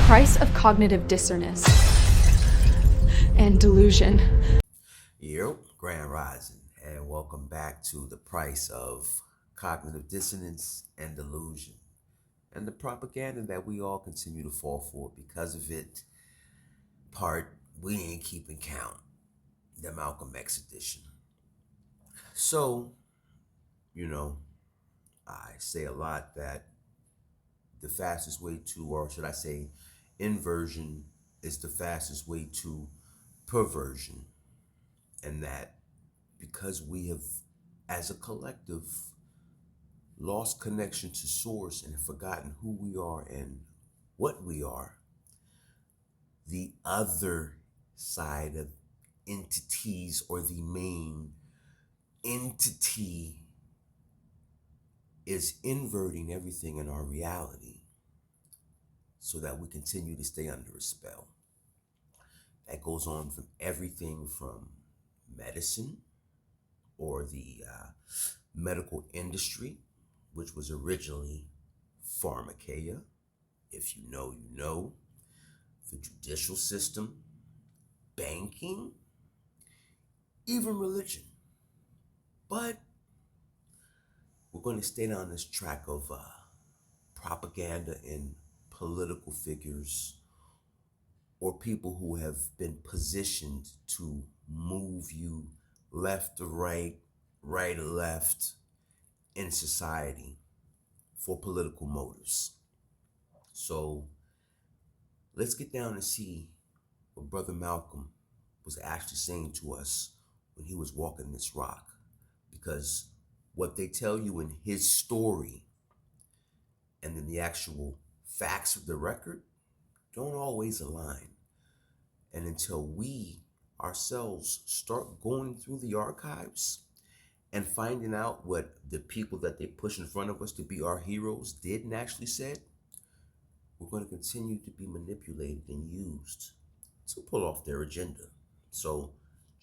price of cognitive dissonance and delusion. Yep, Grand Rising, and welcome back to the price of cognitive dissonance and delusion, and the propaganda that we all continue to fall for because of it. Part we ain't keeping count, the Malcolm X edition. So, I say a lot that the fastest way to, or should I say, inversion is the fastest way to perversion. And that because we have, as a collective, lost connection to source and have forgotten who we are and what we are, the other side of entities or the main entity is inverting everything in our reality so that we continue to stay under a spell. That goes on from everything from medicine or the medical industry, which was originally pharmakeia, if you know, you know, the judicial system, banking, even religion. But we're going to stay down this track of propaganda and political figures or people who have been positioned to move you left to right, right to left in society for political motives. So let's get down and see what Brother Malcolm was actually saying to us when he was walking this rock. Because what they tell you in his story and then the actual facts of the record don't always align. And until we ourselves start going through the archives and finding out what the people that they push in front of us to be our heroes did and actually said, we're going to continue to be manipulated and used to pull off their agenda. So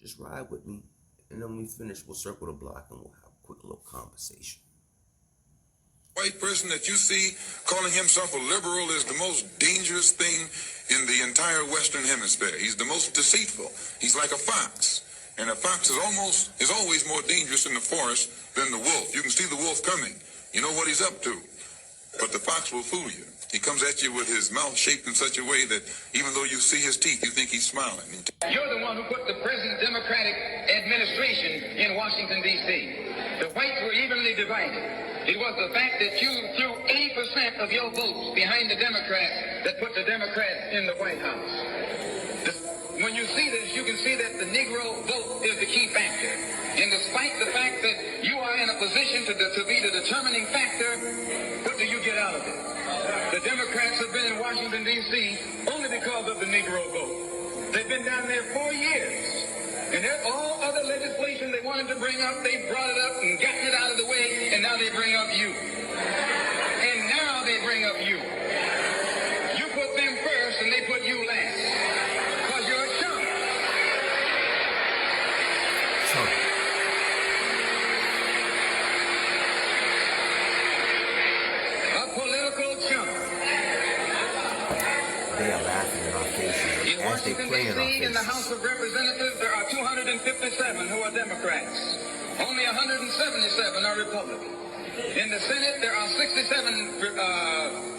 just ride with me, and then when we finish, we'll circle the block and we'll have a quick little conversation. White person that you see calling himself a liberal is the most dangerous thing in the entire Western Hemisphere. He's the most deceitful. He's like a fox. And a fox is always more dangerous in the forest than the wolf. You can see the wolf coming. You know what he's up to. But the fox will fool you. He comes at you with his mouth shaped in such a way that even though you see his teeth, you think he's smiling. You're the one who put the present Democratic administration in Washington, D.C. The whites were evenly divided. It was the fact that you threw 80% of your votes behind the Democrats that put the Democrats in the White House. When you see this, you can see that the Negro vote is the key factor. And despite the fact that you are in a position to be the determining factor, what do you get out of it? The Democrats have been in Washington, D.C. only because of the Negro vote. They've been down there 4 years. And all other legislation they wanted to bring up, they brought it up and gotten it out of the way, and now they bring up you. And now they bring up you. You put them first and they put you last. Because you're a chump. A political chump. They are laughing in our faces as they play in our faces. In the House of Representatives, there are 257 who are Democrats. Only 177 are Republicans. In the Senate, there are 67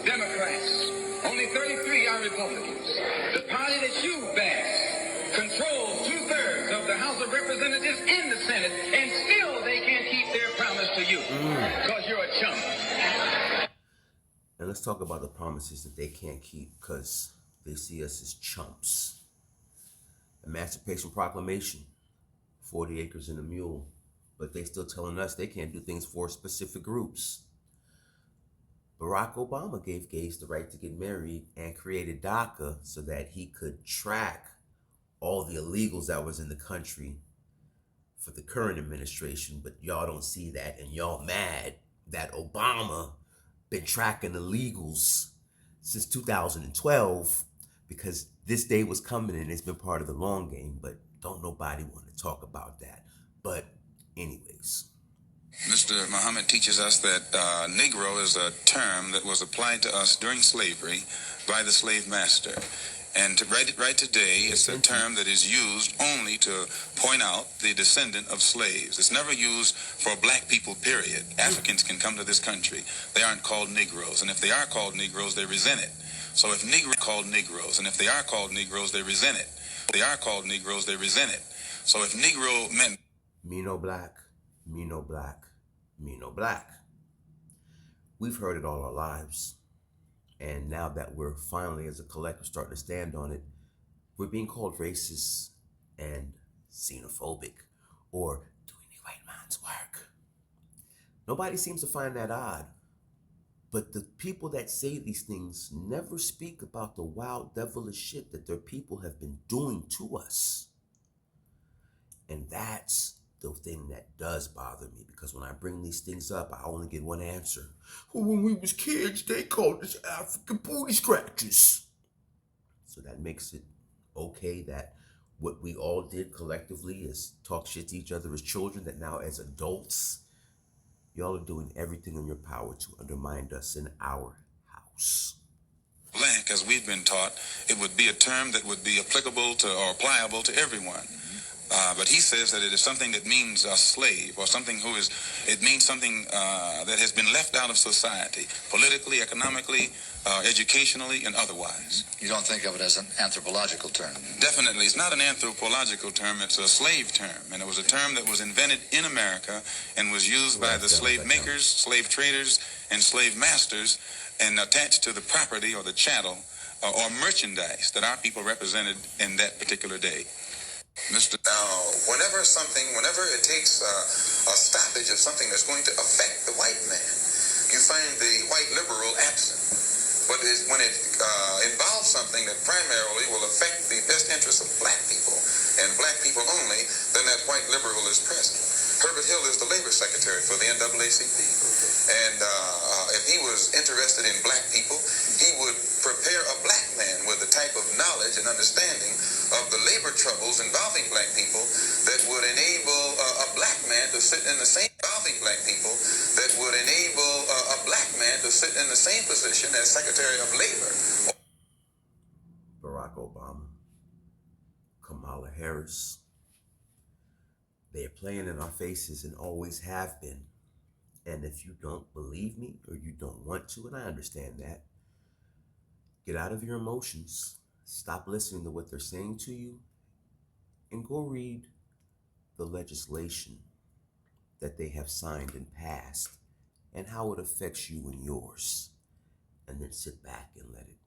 Democrats. Only 33 are Republicans. The party that you bash controls 2/3 of the House of Representatives and the Senate, and still they can't keep their promise to you because you're a chump. And let's talk about the promises that they can't keep because they see us as chumps. Emancipation Proclamation, 40 acres and a mule, but they still telling us they can't do things for specific groups. Barack Obama gave gays the right to get married and created DACA so that he could track all the illegals that was in the country for the current administration, but y'all don't see that, and y'all mad that Obama been tracking illegals since 2012 because this day was coming and it's been part of the long game, but don't nobody want to talk about that. But anyways, Mr. Muhammad teaches us that Negro is a term that was applied to us during slavery by the slave master. And right today, it's a term that is used only to point out the descendant of slaves. It's never used for black people, period. Africans can come to this country. They aren't called Negroes. And if they are called Negroes, they resent it. So if Negro called Negroes, and if they are called Negroes, they resent it. They are called Negroes, they resent it. So if Negro meant me no black, me no black, me no black. We've heard it all our lives. And now that we're finally, as a collective, starting to stand on it, we're being called racist and xenophobic, or doing the white man's work. Nobody seems to find that odd. But the people that say these things never speak about the wild, devilish shit that their people have been doing to us. And that's the thing that does bother me, because when I bring these things up, I only get one answer. Well, when we was kids, they called us African booty scratchers. So that makes it okay that what we all did collectively is talk shit to each other as children, that now as adults, y'all are doing everything in your power to undermine us in our house. black, as we've been taught, it would be a term that would be applicable to or applicable to everyone. But he says that it is something that means a slave, or something it means something that has been left out of society, politically, economically, educationally, and otherwise. You don't think of it as an anthropological term? Definitely. It's not an anthropological term. It's a slave term. And it was a term that was invented in America and was used by the slave makers, slave traders, and slave masters, and attached to the property or the chattel or merchandise that our people represented in that particular day. Whenever it takes a stoppage of something that's going to affect the white man, you find the white liberal absent. But when it involves something that primarily will affect the best interests of black people and black people only, then that white liberal is present. Herbert Hill is the labor secretary for the NAACP. And if he was interested in black people, he would prepare a black man with the type of knowledge and understanding of the labor troubles involving black people that would enable a black man to sit in the same position as Secretary of Labor. Barack Obama, Kamala Harris, they're playing in our faces and always have been. And if you don't believe me or you don't want to, and I understand that, get out of your emotions. Stop listening to what they're saying to you and go read the legislation that they have signed and passed and how it affects you and yours. And then sit back and let it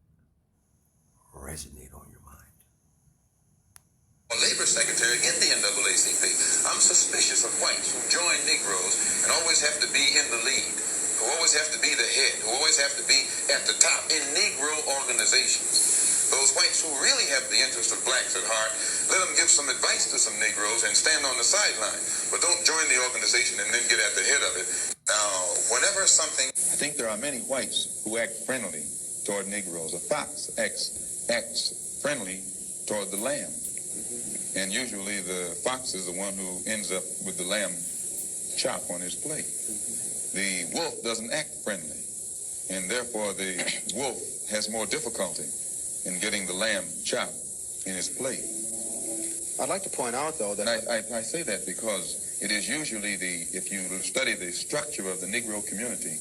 resonate on your mind. A labor secretary in the NAACP. I'm suspicious of whites who join Negroes and always have to be in the lead, who always have to be the head, who always have to be at the top in Negro organizations. Those whites who really have the interest of blacks at heart, let them give some advice to some Negroes and stand on the sideline. But don't join the organization and then get at the head of it. Now, whenever something... I think there are many whites who act friendly toward Negroes. A fox acts friendly toward the lamb. And usually the fox is the one who ends up with the lamb chop on his plate. The wolf doesn't act friendly, and therefore the wolf has more difficulty in getting the lamb chop in his plate. I'd like to point out, though, that... I say that because it is usually if you study the structure of the Negro community,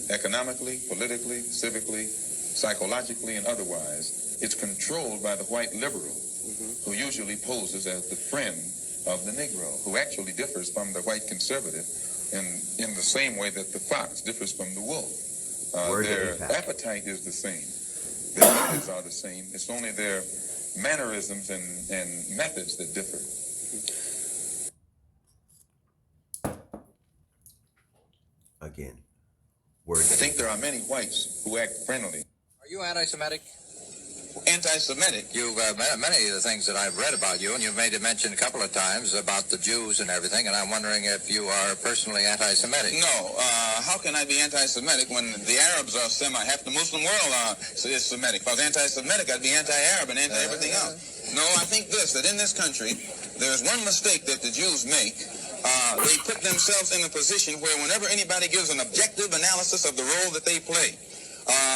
economically, politically, civically, psychologically, and otherwise, it's controlled by the white liberal, who usually poses as the friend of the Negro, who actually differs from the white conservative in the same way that the fox differs from the wolf. Their appetite is the same. Their methods are the same. It's only their mannerisms and methods that differ. Again, I think there are many whites who act friendly. Are you anti-Semitic? Anti-Semitic? Many of the things that I've read about you, and you've made a mention a couple of times about the Jews and everything, and I'm wondering if you are personally anti-Semitic. No. How can I be anti-Semitic when the Arabs are half the Muslim world is Semitic? If I was anti-Semitic, I'd be anti-Arab and anti-everything else. No, I think that in this country, there's one mistake that the Jews make. They put themselves in a position where whenever anybody gives an objective analysis of the role that they play,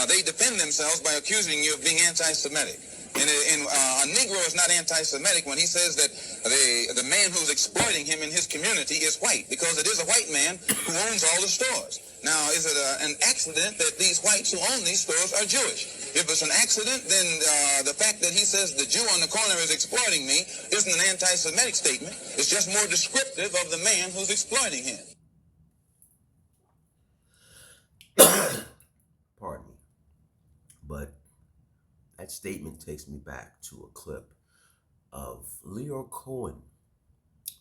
they defend themselves by accusing you of being anti-Semitic. And a Negro is not anti-Semitic when he says that the man who's exploiting him in his community is white, because it is a white man who owns all the stores. Now, is it an accident that these whites who own these stores are Jewish? If it's an accident, then the fact that he says the Jew on the corner is exploiting me isn't an anti-Semitic statement. It's just more descriptive of the man who's exploiting him. Pardon me. But that statement takes me back to a clip of Leo Cohen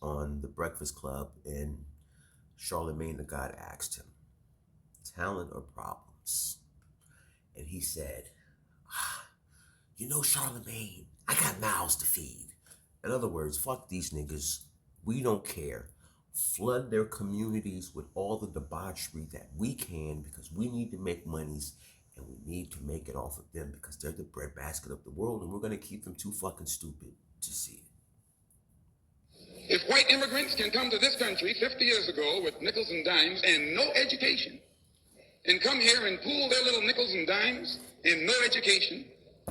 on The Breakfast Club, and Charlemagne the God asked him, talent or problems? And he said, you know, Charlemagne, I got mouths to feed. In other words, fuck these niggas. We don't care. Flood their communities with all the debauchery that we can, because we need to make monies, and we need to make it off of them because they're the breadbasket of the world, and we're going to keep them too fucking stupid to see it. If white immigrants can come to this country 50 years ago with nickels and dimes and no education, and come here and pool their little nickels and dimes and no education,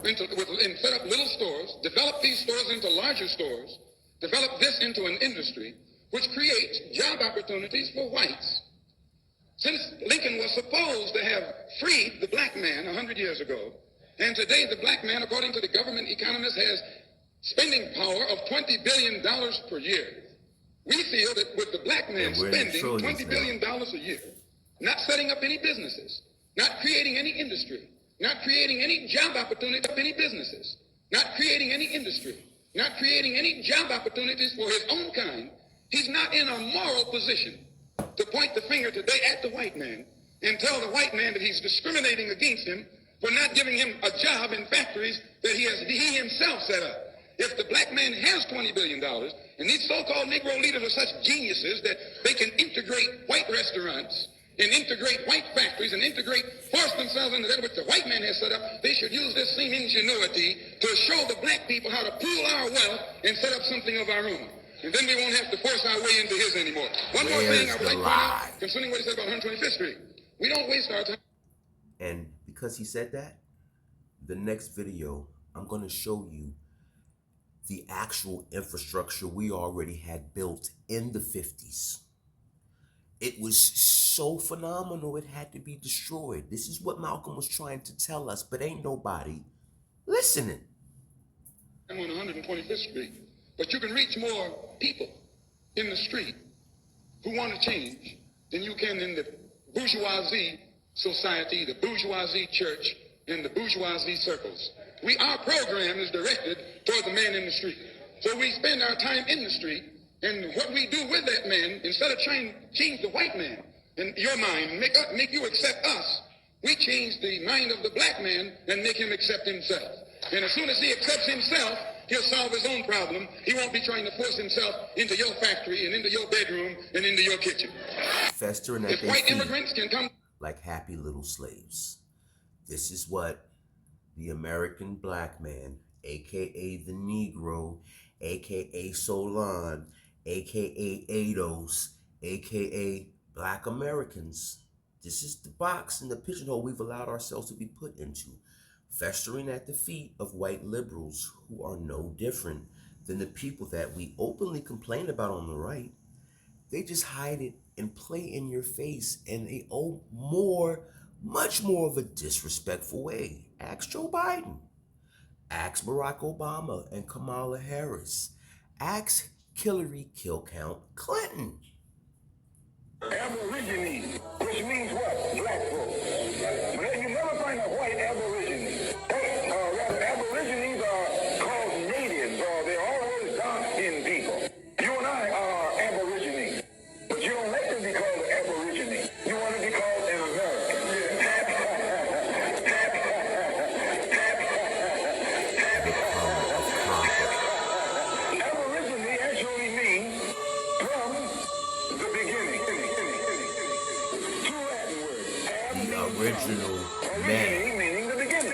and set up little stores, develop these stores into larger stores, develop this into an industry which creates job opportunities for whites. Since Lincoln was supposed to have freed the black man 100 years ago, and today the black man, according to the government economist, has spending power of $20 billion per year. We feel that with the black man spending $20 billion a year, not setting up any businesses, not creating any industry, not creating any job opportunities for any businesses, not creating any industry, not creating any job opportunities for his own kind, he's not in a moral position to point the finger today at the white man and tell the white man that he's discriminating against him for not giving him a job in factories that he himself set up. If the black man has $20 billion, and these so-called Negro leaders are such geniuses that they can integrate white restaurants and integrate white factories and force themselves into that which the white man has set up, they should use this same ingenuity to show the black people how to pool our wealth and set up something of our own. And then we won't have to force our way into his anymore. One more thing I would like to point out concerning what he said about 125th Street. We don't waste our time. And because he said that, the next video, I'm going to show you the actual infrastructure we already had built in the 50s. It was so phenomenal, it had to be destroyed. This is what Malcolm was trying to tell us, but ain't nobody listening. I'm on 125th Street. But you can reach more people in the street who want to change than you can in the bourgeoisie society, the bourgeoisie church, and the bourgeoisie circles. Our program is directed toward the man in the street. So we spend our time in the street, and what we do with that man, instead of trying to change the white man in your mind, make you accept us, we change the mind of the black man and make him accept himself. And as soon as he accepts himself, he'll solve his own problem. He won't be trying to force himself into your factory and into your bedroom and into your kitchen. Festering at if white immigrants can come like happy little slaves. This is what the American black man, aka the Negro, aka Solon, aka Ados, aka Black Americans. This is the box and the pigeonhole we've allowed ourselves to be put into. Festering at the feet of white liberals who are no different than the people that we openly complain about on the right. They just hide it and play in your face in a much more of a disrespectful way. Ask Joe Biden. Ask Barack Obama and Kamala Harris. Ask Hillary Killcount Clinton. Aborigines, which means what? Black folks. But you never find a white aborigine. Aborigines are called natives, or they're always dark-skinned people. You and I are aborigines, but you don't like to be called an aborigine. You want to be called an American. Aborigine actually means from the beginning. Two Latin words. The original man. Meaning the beginning.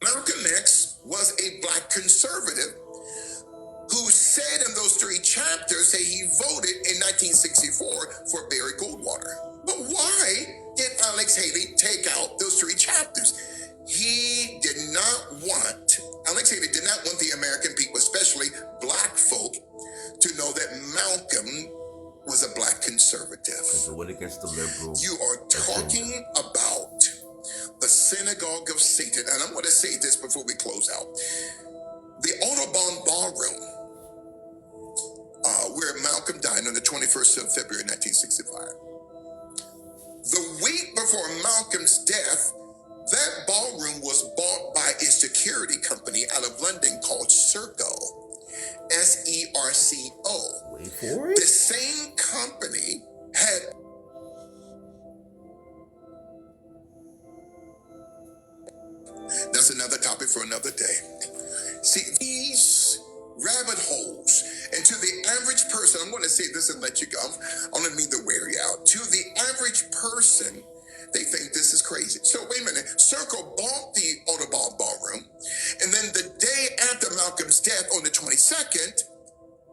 Malcolm X was a black conservative who said in those 3 chapters that he voted in 1964 for Barry Goldwater. take out those 3 chapters. He did not want, Alexander did not want the American people, especially black folk, to know that Malcolm was a black conservative. It went against the liberal. You are talking about the synagogue of Satan. And I'm going to say this before we close out. The Audubon Ballroom, where Malcolm died on the 21st of February 1965. The week before Malcolm's death, that ballroom was bought by a security company out of London called Serco. S-E-R-C-O. Wait for it. The same company had... That's another topic for another day. See, these rabbit holes, and to the average person, I'm going to say this and let you go. I don't mean to wear you out. To the average person, they think this is crazy. So wait a minute. Serco bought the Audubon Ballroom, and then the day after Malcolm's death, on the 22nd,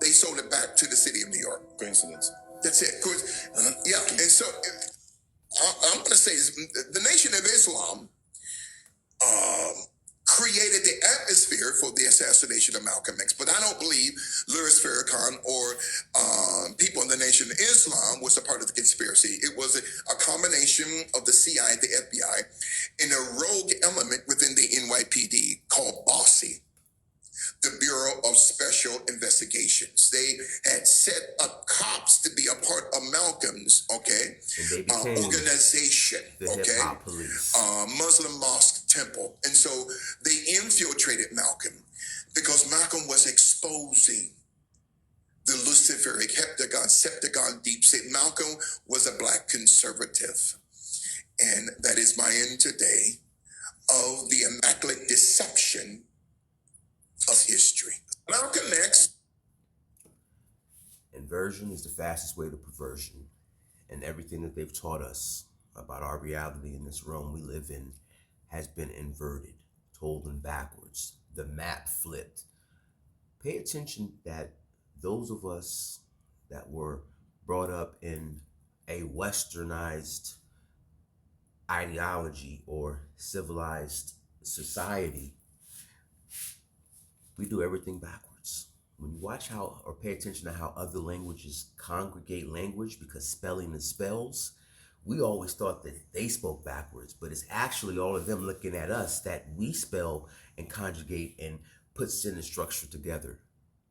they sold it back to the city of New York. Coincidence. That's it. Yeah. And so I'm going to say this, the Nation of Islam created the atmosphere for the assassination of Malcolm X. But I don't believe Louis Farrakhan or people in the Nation of Islam was a part of the conspiracy. It was a combination of the CIA, the FBI, and a rogue element within the NYPD called BOSSI, the Bureau of Special Investigations. They had set up cops to be a part of Malcolm's, organization, the hip-hop police. Muslim mosque temple. And so they infiltrated Malcolm because Malcolm was exposing the Luciferic heptagon, septagon deep state. Malcolm was a black conservative. And that is my end today of the immaculate deception of history. Malcolm X. Inversion is the fastest way to perversion. And everything that they've taught us about our reality in this realm we live in has been inverted, told in backwards, the map flipped. Pay attention that those of us that were brought up in a westernized ideology or civilized society, we do everything backwards. When you watch how, or pay attention to how other languages congregate language, because spelling is spells, we always thought that they spoke backwards, but it's actually all of them looking at us that we spell and conjugate and put sentence structure together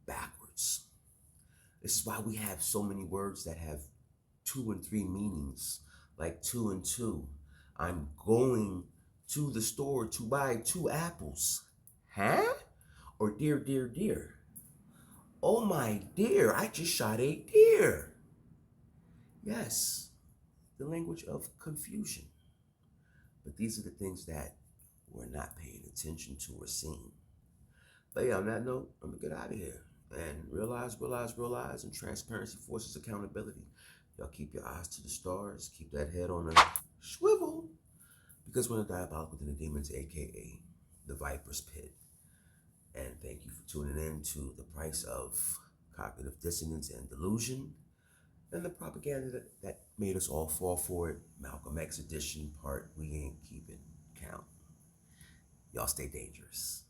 backwards. This is why we have so many words that have 2 and 3 meanings, like 2 and 2. I'm going to the store to buy 2 apples. Huh? Or dear, dear, dear. Oh my dear, I just shot a deer. Yes, the language of confusion. But these are the things that we're not paying attention to or seeing. But yeah, on that note, I'm gonna get out of here. And realize, and transparency forces accountability. Y'all keep your eyes to the stars, keep that head on a swivel, because we're in a dialogue within the demons, aka the Viper's Pit. And thank you for tuning in to The Price of Cognitive Dissonance and Delusion, and the propaganda that made us all fall for it. Malcolm X edition part, we ain't keeping count. Y'all stay dangerous.